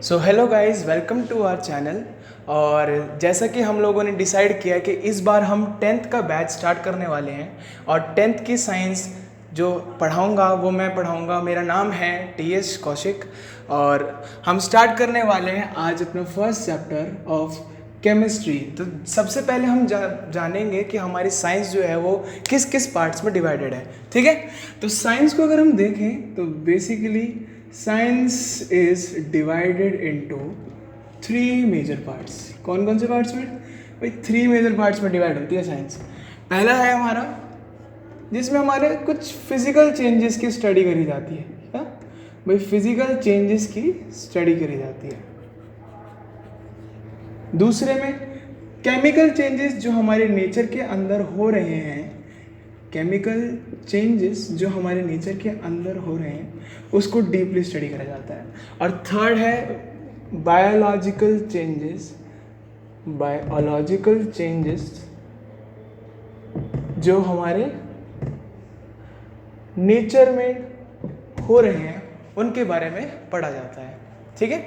So hello guys, welcome to our channel. और जैसा कि हम लोगों ने डिसाइड किया कि इस बार हम 10th का बैच स्टार्ट करने वाले हैं और 10th की साइंस जो पढ़ाऊंगा वो मैं पढ़ाऊंगा। मेरा नाम है टीएस कौशिक और हम स्टार्ट करने वाले हैं आज अपना फर्स्ट चैप्टर ऑफ केमिस्ट्री। तो सबसे पहले हम जानेंगे कि हमारी साइंस जो है वो किस किस पार्ट्स में डिवाइडेड है। ठीक है, तो साइंस को अगर हम देखें तो basically science is divided into 3 major parts. कौन कौन से पार्ट्स में भाई? 3 मेजर पार्ट्स में डिवाइड होती है साइंस। पहला है हमारा जिसमें हमारे कुछ फिजिकल चेंजेस की स्टडी करी जाती है। क्या भाई? फिजिकल चेंजेस की स्टडी करी जाती है। दूसरे में केमिकल चेंजेस जो हमारे नेचर के अंदर हो रहे हैं, केमिकल चेंजेस जो हमारे नेचर के अंदर हो रहे हैं उसको डीपली स्टडी करा जाता है। और थर्ड है बायोलॉजिकल चेंजेस। बायोलॉजिकल चेंजेस जो हमारे नेचर में हो रहे हैं उनके बारे में पढ़ा जाता है। ठीक है,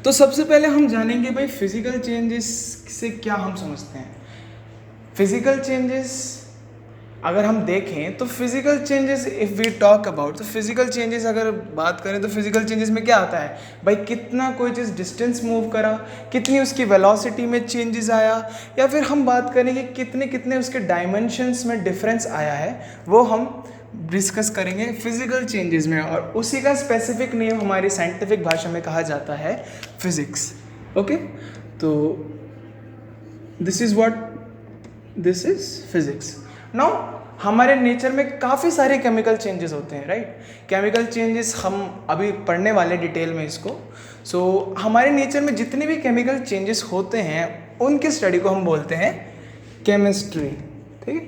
तो सबसे पहले हम जानेंगे भाई फिजिकल चेंजेस से क्या हम समझते हैं। फिजिकल चेंजेस अगर हम देखें तो physical changes if we talk about, तो फिजिकल चेंजेस अगर बात करें तो फिजिकल चेंजेस में क्या आता है भाई? कितना कोई चीज़ डिस्टेंस मूव करा, कितनी उसकी वेलोसिटी में चेंजेस आया, या फिर हम बात करेंगे कितने कितने उसके डायमेंशंस में डिफरेंस आया है, वो हम डिस्कस करेंगे फिजिकल चेंजेस में। और उसी का स्पेसिफिक नेम हमारी साइंटिफिक भाषा में कहा जाता है फिजिक्स। ओके, तो दिस इज फिजिक्स। नाउ हमारे नेचर में काफ़ी सारे केमिकल चेंजेस होते हैं, राइट? केमिकल चेंजेस हम अभी पढ़ने वाले डिटेल में इसको। सो हमारे नेचर में जितने भी केमिकल चेंजेस होते हैं उनकी स्टडी को हम बोलते हैं केमिस्ट्री। ठीक है,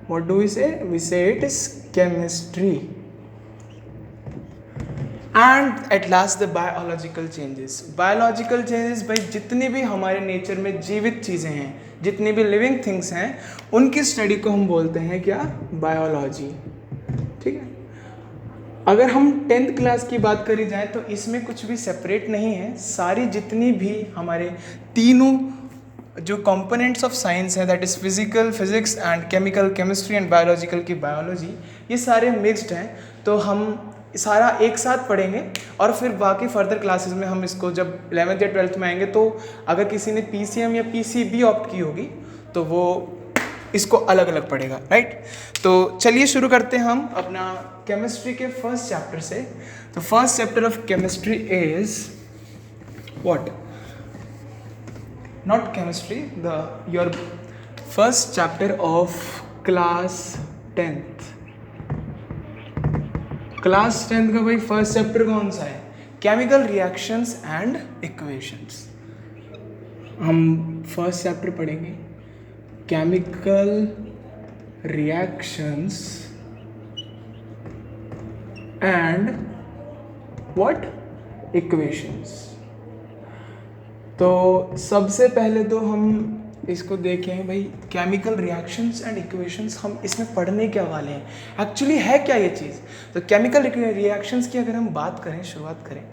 व्हाट डू वी से? वी से it is chemistry. And at last the biological changes. Biological changes भाई जितनी भी हमारे नेचर में जीवित चीज़ें हैं, जितनी भी लिविंग थिंग्स हैं, उनकी स्टडी को हम बोलते हैं क्या? बायोलॉजी। ठीक है, अगर हम 10th क्लास की बात करी जाए तो इसमें कुछ भी सेपरेट नहीं है। सारी जितनी भी हमारे तीनों जो कंपोनेंट्स ऑफ साइंस हैं, that is physical physics and chemical chemistry and biological की बायोलॉजी, ये सारे मिक्स्ड हैं। तो हम सारा एक साथ पढ़ेंगे और फिर बाकी फर्दर क्लासेस में हम इसको जब 11th या 12th में आएंगे तो अगर किसी ने पीसीएम या पीसीबी ऑप्ट की होगी तो वो इसको अलग अलग पढ़ेगा, राइट? तो चलिए शुरू करते हैं हम अपना केमिस्ट्री के फर्स्ट चैप्टर से। तो first chapter of chemistry is what? Not chemistry, your first chapter of class 10th। Class 10th का भाई फर्स्ट चैप्टर कौन सा है? Chemical reactions and equations. हम फर्स्ट चैप्टर पढ़ेंगे chemical reactions and what? Equations. तो सबसे पहले तो हम इसको देखें भाई, केमिकल रिएक्शंस एंड इक्वेशंस हम इसमें पढ़ने क्या वाले हैं, एक्चुअली है क्या ये चीज़। तो केमिकल रिएक्शंस की अगर हम बात करें, शुरुआत करें,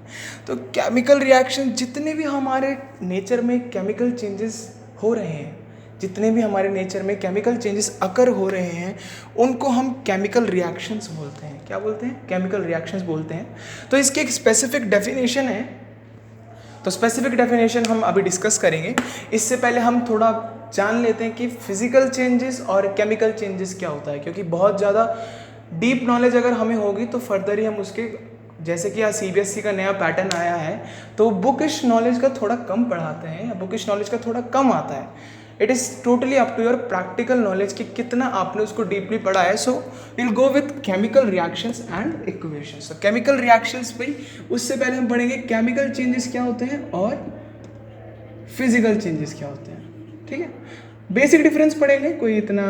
तो केमिकल रिएक्शन जितने भी हमारे नेचर में केमिकल चेंजेस हो रहे हैं, जितने भी हमारे नेचर में केमिकल चेंजेस अकर हो रहे हैं, उनको हम केमिकल रिएक्शंस बोलते हैं। क्या बोलते हैं? केमिकल रिएक्शंस बोलते हैं। तो इसकी एक स्पेसिफिक डेफिनेशन है, तो स्पेसिफिक डेफिनेशन हम अभी डिस्कस करेंगे। इससे पहले हम थोड़ा जान लेते हैं कि फिजिकल चेंजेस और केमिकल चेंजेस क्या होता है, क्योंकि बहुत ज़्यादा डीप नॉलेज अगर हमें होगी तो फर्दर ही हम उसके, जैसे कि आज सीबीएसई का नया पैटर्न आया है तो बुकिश नॉलेज का थोड़ा कम पढ़ाते हैं या बुकिश नॉलेज का थोड़ा कम आता है। It is totally up to your practical knowledge कि कितना आपने उसको डीपली पढ़ा है। So will go with chemical reactions and equations. तो केमिकल रिएक्शंस भाई, उससे पहले हम पढ़ेंगे केमिकल चेंजेस क्या होते हैं और फिजिकल चेंजेस क्या होते हैं। ठीक है, बेसिक डिफरेंस पढ़ेंगे, कोई इतना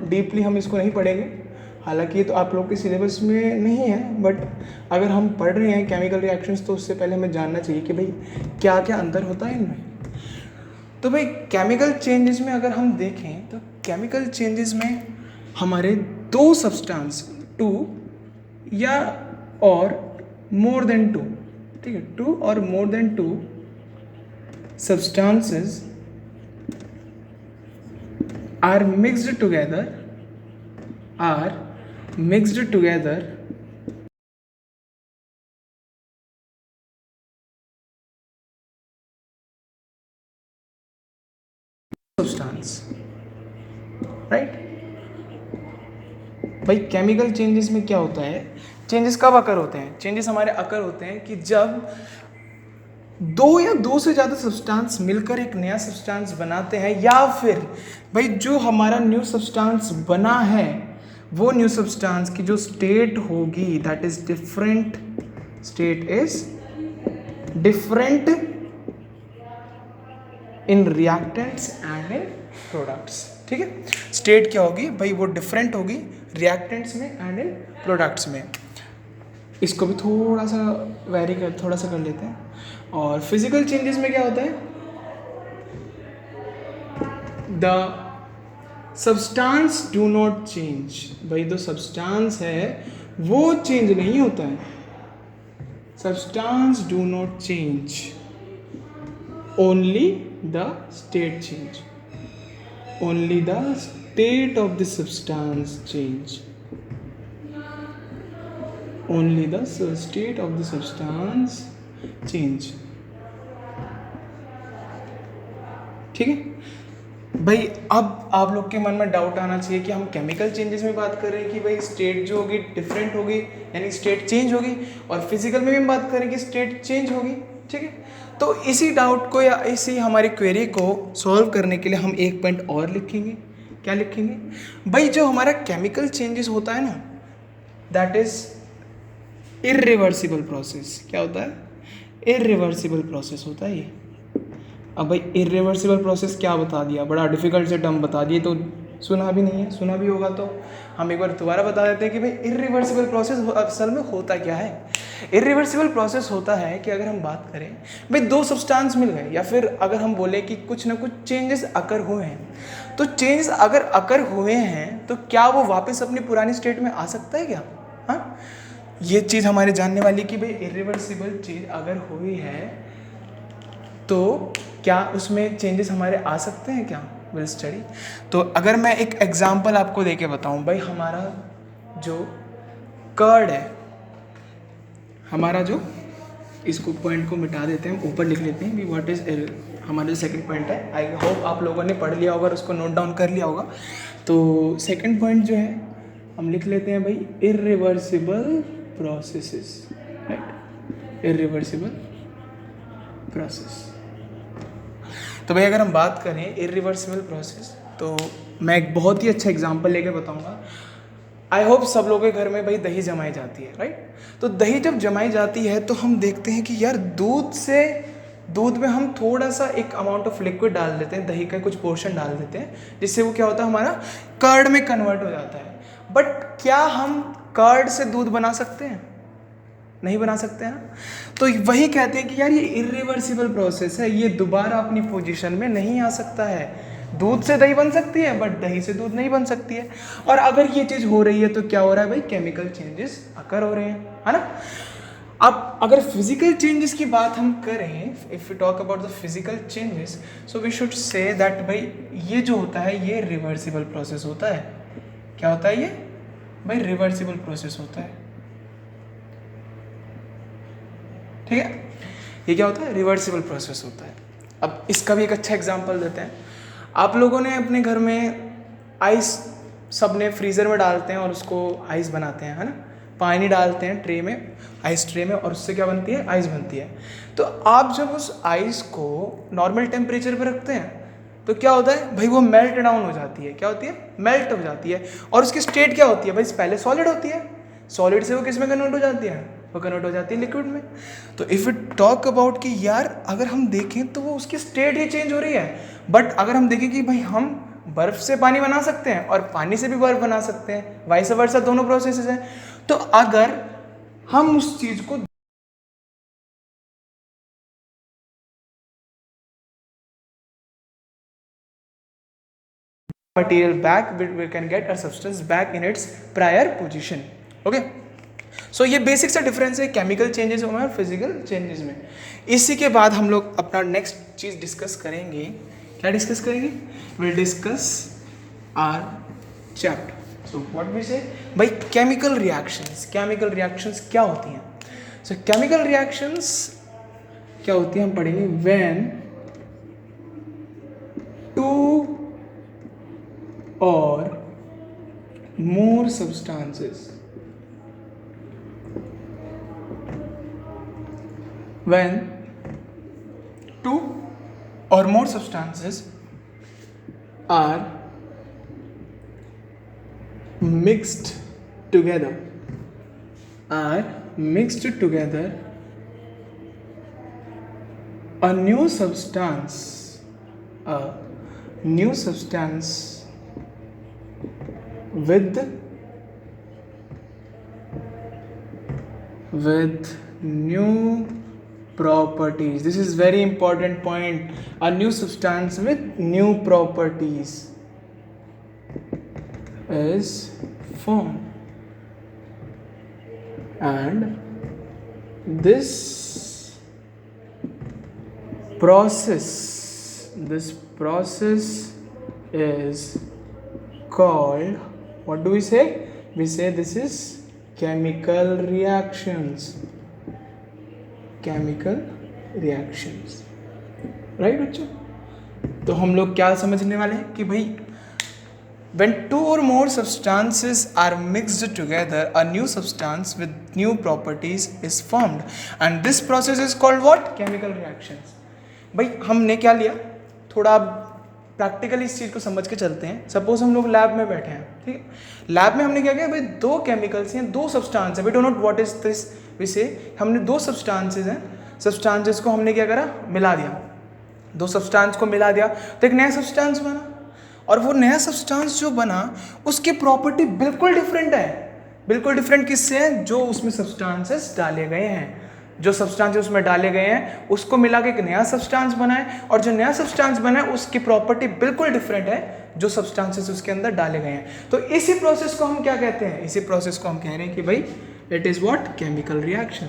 डीपली हम इसको नहीं पढ़ेंगे। हालांकि ये तो आप लोग के सिलेबस में नहीं है, बट अगर हम पढ़ रहे हैं केमिकल रिएक्शंस तो उससे पहले हमें जानना चाहिए कि भाई क्या क्या अंतर होता है इनमें। तो भाई केमिकल चेंजेस में अगर हम देखें तो केमिकल चेंजेस में हमारे 2 सब्सटेंस, 2 या और मोर देन 2, ठीक है, 2 और more than 2 substances are mixed together substance, right? भाई केमिकल चेंजेस में क्या होता है, चेंजेस कब अकर होते हैं, चेंजेस हमारे अकर होते हैं कि जब दो या दो से ज़्यादा सब्सटेंस मिलकर एक नया सब्सटेंस बनाते हैं, या फिर भाई जो हमारा न्यू सब्सटेंस बना है वो न्यू सब्सटेंस की जो स्टेट होगी that is different, state is different in reactants and in products. ठीक है, स्टेट क्या होगी भाई, वो डिफरेंट होगी रिएक्टेंट्स में एंड इन प्रोडक्ट्स में। इसको भी थोड़ा सा थोड़ा सा कर लेते हैं। और फिजिकल चेंजेस में क्या होता है, the substance do not change, भाई जो सब्सटेंस है वो चेंज नहीं होता है, substance do not change, only the state change, only the state of the substance change, only the state of the substance change। ठीक है भाई, अब आप लोग के मन में डाउट आना चाहिए कि हम केमिकल चेंजेस में बात कर रहे हैं कि भाई स्टेट जो होगी डिफरेंट होगी यानी स्टेट चेंज होगी, और फिजिकल में भी हम बात करें कि स्टेट चेंज होगी। ठीक है, तो इसी डाउट को या इसी हमारी क्वेरी को सॉल्व करने के लिए हम एक पॉइंट और लिखेंगे। क्या लिखेंगे भाई, जो हमारा केमिकल चेंजेस होता है ना दैट इज इरिवर्सिबल प्रोसेस। क्या होता है, इरिवर्सिबल प्रोसेस होता है ये। अब भाई इरिवर्सिबल प्रोसेस क्या बता दिया, बड़ा डिफिकल्ट से टर्म बता दिए, तो सुना भी नहीं है, सुना भी होगा तो हम एक बार दोबारा बता देते हैं कि भाई इरिवर्सिबल प्रोसेस असल में होता क्या है। इरिवर्सिबल प्रोसेस होता है कि अगर हम बात करें भाई दो सब्सटेंस मिल गए, या फिर अगर हम बोले कि कुछ ना कुछ चेंजेस अकर हुए हैं, तो चेंजेस अगर अकर हुए हैं तो क्या वो वापस अपनी पुरानी स्टेट में आ सकता है क्या? हाँ, ये चीज़ हमारे जानने वाली कि भाई इरिवर्सिबल चीज़ अगर हुई है तो क्या उसमें चेंजेस हमारे आ सकते हैं क्या, विल स्टडी। तो अगर मैं एक एग्जांपल आपको देके बताऊं, भाई हमारा जो कर्ड है, हमारा जो, इसको पॉइंट को मिटा देते हैं, ऊपर लिख लेते हैं, व्हाट इज हमारा जो सेकंड पॉइंट है, आई होप आप लोगों ने पढ़ लिया होगा और उसको नोट डाउन कर लिया होगा। तो सेकंड पॉइंट जो है हम लिख लेते हैं भाई irreversible processes, right? irreversible process। तो भाई अगर हम बात करें irreversible process, तो मैं एक बहुत ही अच्छा एग्जांपल लेके बताऊंगा। आई होप सब लोगों के घर में भाई दही जमाई जाती है, राइट? तो दही जब जमाई जाती है तो हम देखते हैं कि यार दूध में हम थोड़ा सा एक अमाउंट ऑफ लिक्विड डाल देते हैं, दही का कुछ पोर्शन डाल देते हैं, जिससे वो क्या होता है, हमारा कर्ड में कन्वर्ट हो जाता है। बट क्या हम कर्ड से दूध बना सकते हैं? नहीं बना सकते हैं ना। तो वही कहते हैं कि यार ये इरिवर्सिबल प्रोसेस है, ये दोबारा अपनी पोजीशन में नहीं आ सकता है। दूध से दही बन सकती है बट दही से दूध नहीं बन सकती है। और अगर ये चीज़ हो रही है तो क्या हो रहा है भाई, केमिकल चेंजेस अकर हो रहे हैं, है ना। अब अगर फिजिकल चेंजेस की बात हम करें, if you talk about the physical changes, so we should say that भाई ये जो होता है ये रिवर्सिबल प्रोसेस होता है। क्या होता है ये भाई, रिवर्सिबल प्रोसेस होता है। ठीक है, ये क्या होता है, रिवर्सिबल प्रोसेस होता है। अब इसका भी एक अच्छा एग्जांपल देते हैं। आप लोगों ने अपने घर में आइस, सब ने फ्रीज़र में डालते हैं और उसको आइस बनाते हैं, है ना। पानी डालते हैं ट्रे में, आइस ट्रे में, और उससे क्या बनती है, आइस बनती है। तो आप जब उस आइस को नॉर्मल टेम्परेचर पर रखते हैं तो क्या होता है भाई, वो मेल्ट डाउन हो जाती है। क्या होती है, मेल्ट हो जाती है। और उसकी स्टेट क्या होती है भाई, पहले सॉलिड होती है, सॉलिड से वो किस में कन्वर्ट हो जाती है, वो कन्वर्ट हो जाती है लिक्विड में। तो इफ़ यू टॉक अबाउट कि यार अगर हम देखें तो वो उसकी स्टेट ही चेंज हो रही है। बट अगर हम देखें कि भाई हम बर्फ़ से पानी बना सकते हैं और पानी से भी बर्फ़ बना सकते हैं, वाइस वर्सा दोनों प्रोसेसेस हैं। तो अगर हम उस चीज़ को material back, we can get a substance back in its prior position. Okay, सो ये बेसिक सा डिफरेंस है केमिकल चेंजेस में और फिजिकल चेंजेस में। इसी के बाद हम लोग अपना नेक्स्ट चीज़ डिस्कस करेंगे। क्या डिस्कस करेंगे? Will discuss our chapter. So what we say भाई केमिकल रिएक्शंस। केमिकल रिएक्शंस क्या होती हैं? सो केमिकल रिएक्शंस क्या होती है हम पढ़ेंगे। व्हेन टू और more substances, when two or more substances are mixed together, a new substance with new properties. This is very important point. A new substance with new properties is formed, and this process is called, what do we say? We say this is chemical reactions. Right बच्चों? तो हम लोग क्या समझने वाले हैं कि भाई when two or more substances are mixed together, a new substance with new properties is formed, and this process is called what? Chemical reactions. भाई हमने क्या लिया, थोड़ा प्रैक्टिकली इस चीज़ को समझ के चलते हैं। सपोज हम लोग लैब में बैठे हैं, ठीक है। लैब में हमने क्या किया भाई, दो केमिकल्स हैं, दो सब्सटेंस है, we don't know what is this, we say हमने दो सब्सटेंसेस हैं, सब्सटेंसेस को हमने क्या करा, मिला दिया। दो सब्सटेंस को मिला दिया तो एक नया सब्सटेंस बना, और वो नया सब्सटेंस जो बना उसकी प्रॉपर्टी बिल्कुल डिफरेंट है। बिल्कुल डिफरेंट किससे है? जो उसमें सब्सटेंसेस डाले गए हैं, जो सब्सटेंसेस उसमें डाले गए हैं उसको मिला के एक नया सब्सटेंस बना है, और जो नया सब्सटेंस बना है उसकी प्रॉपर्टी बिल्कुल डिफरेंट है जो सब्सटेंसेस उसके अंदर डाले गए हैं। तो इसी प्रोसेस को हम क्या कहते हैं? इसी प्रोसेस को हम कह रहे हैं कि भाई it is what? Chemical reaction.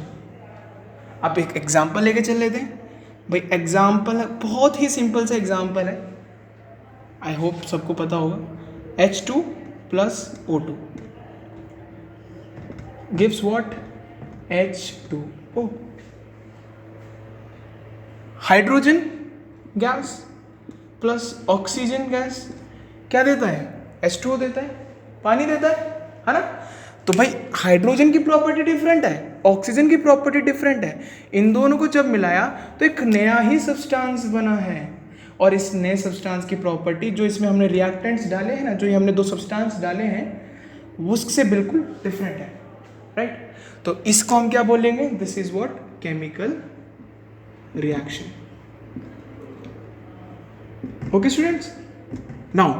आप एक एग्जांपल लेके चल लेते हैं भाई। एग्जांपल बहुत ही सिंपल सा एग्जांपल है, आई होप सबको पता होगा। H2 plus O2 gives what? H2O। Hydrogen gas plus oxygen gas क्या देता है? H2O देता है, पानी देता है ना। तो भाई हाइड्रोजन की प्रॉपर्टी डिफरेंट है, ऑक्सीजन की प्रॉपर्टी डिफरेंट है। इन दोनों को जब मिलाया तो एक नया ही सब्सटेंस बना है, और इस नए सब्सटेंस की प्रॉपर्टी जो इसमें हमने रिएक्टेंट्स डाले हैं ना, जो ये हमने दो सब्सटेंस डाले हैं उससे बिल्कुल डिफरेंट है, राइट। तो इसको हम क्या बोलेंगे? This is what? Chemical reaction. Okay students, now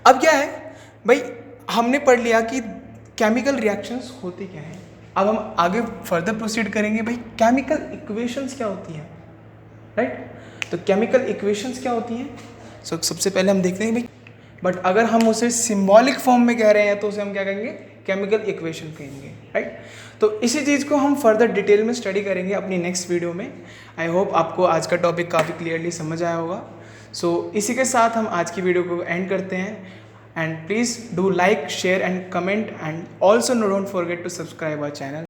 अब क्या है भाई, हमने पढ़ लिया कि केमिकल रिएक्शंस होती क्या है। अब हम आगे फर्दर प्रोसीड करेंगे भाई केमिकल इक्वेशंस क्या होती हैं, राइट। तो केमिकल इक्वेशंस क्या होती हैं? सबसे पहले हम देखते हैं भाई, बट अगर हम उसे सिंबॉलिक फॉर्म में कह रहे हैं तो उसे हम क्या कहेंगे? केमिकल इक्वेशन कहेंगे, राइट। तो इसी चीज़ को हम फर्दर डिटेल में स्टडी करेंगे अपनी नेक्स्ट वीडियो में। आई होप आपको आज का टॉपिक काफ़ी क्लियरली समझ आया होगा। सो इसी के साथ हम आज की वीडियो को एंड करते हैं, and please do like, share and comment, and also don't forget to subscribe our channel.